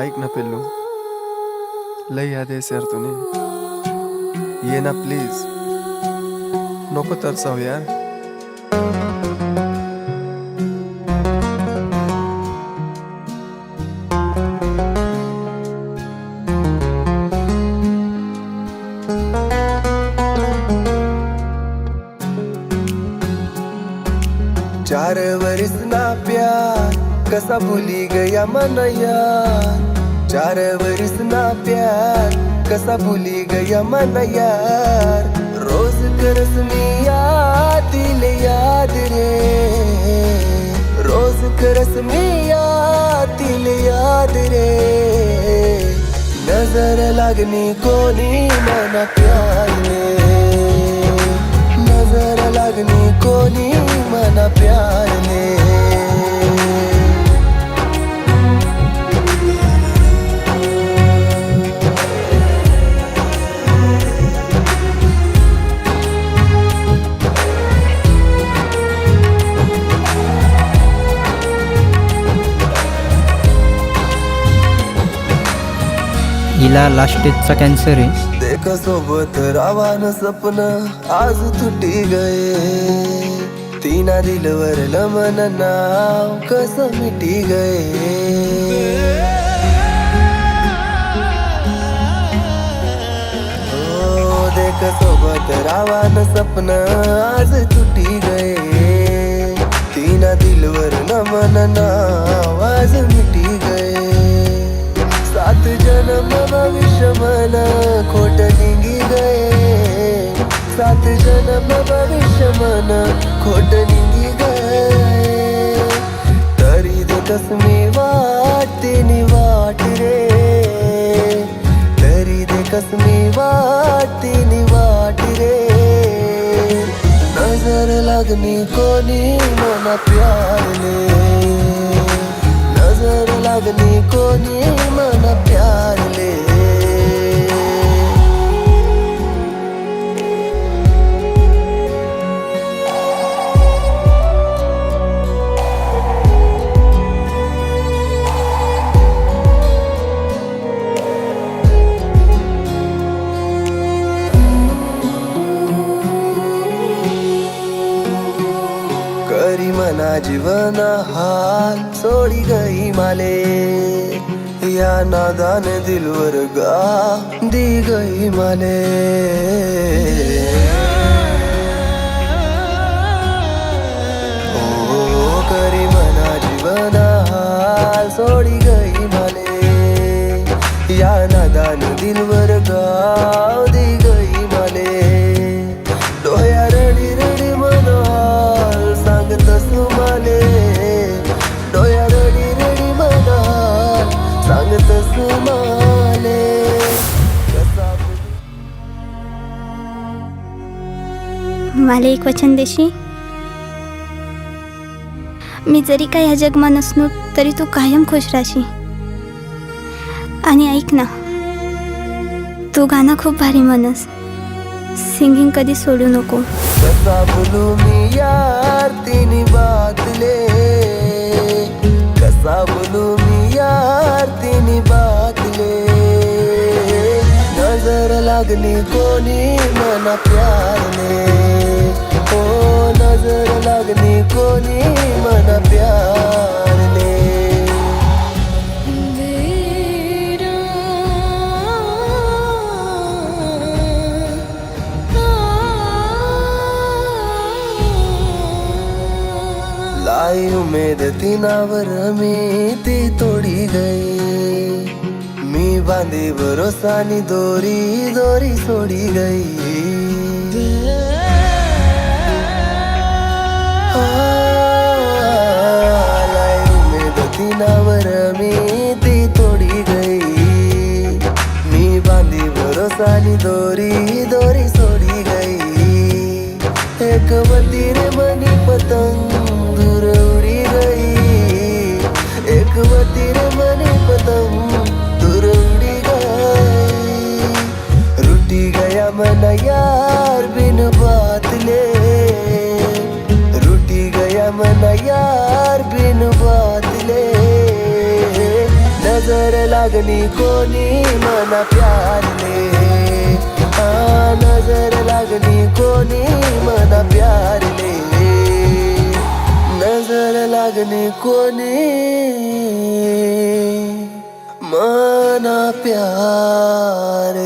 ऐक ना पिल्लू, लय याद आहेस यार तूने. ये ना प्लीज, नको तरसाव यार. 4 वर्ष ना प्यार कसा भुली गया मन यार. 4 वर्ष ना प्यार कसा भुली गया मन यार. रोज करस मी याद दिले याद रे. रोज करस मी याद दिले याद रे. नजर लागनी कोणी मना प्यार ने. नजर लागनी कोणी मना प्यार ने. हिला लास्ट स्टेजचा कॅन्सर आहे. देखा सोबत रावान सपन आज तुटी गए. तीना दिलवर लमन नाव कसं मिटी गए. ओ देख सोबत रावान सपन आज तुटी गए. तीना दिलवर लमन नाव आज मिटी गए. 7 जन्म भविष्य मन खोट निघी गए. 7 जन्म भविष्य मन खोट निघी गए. तरी देखस मी वाटते नि वाट रे. तरी देखस मी वाटते नि वाट रे. नजर लागनी कोणी मना प्यार ने. नजर लागनी कोणी मना प्यार ले. करी मना जीवन हाल सोडी गई माले. या नादान दिलवर गा दी गई माले. ओ करी मना जीवन हाल सोडी गई माले. या नादान दिलवर गाव दी गई माले. डोया रडी रडी मन हाल सांगतस माले. डोया रडी रडी मन हाल सांगतस माले. मला एक वचन देशी. मी जरी काय ह्या जगमा नसलो तरी तू कायम खुश राहशी. आणि ऐक ना, तू गाणं खूप भारी म्हणस. सिंगिंग कधी सोडू नको. कसा बोलू मी यार तिनी बातले. कसा बोलू मी यार तिनी बातले. नजर लागली कोणी मना प्यार ने. ओ नजर लागली कोणी मना प्यार ने. लाई उमेद तिनावर मी ती तोडी गई. मी बांधे भरोसानी दोरी दोरी सोडी गई. लाई उमेद तिनावर मी ती तोडी गई. मी बांधे भरोसानी दोरी दोरी सोडी गई. एक वतीर मनी पतंग दूर उड़ी गई. एक वतीर मनी पतंग दूर उड़ी गई. रूठी गया मन यार बिन बात ले. रूठी गया मन यार बिन बात ले. नजर लागली कोणी मना प्यारले, नजर लागली कोणी मना प्यारले, नजर लागली कोणी मना प्यार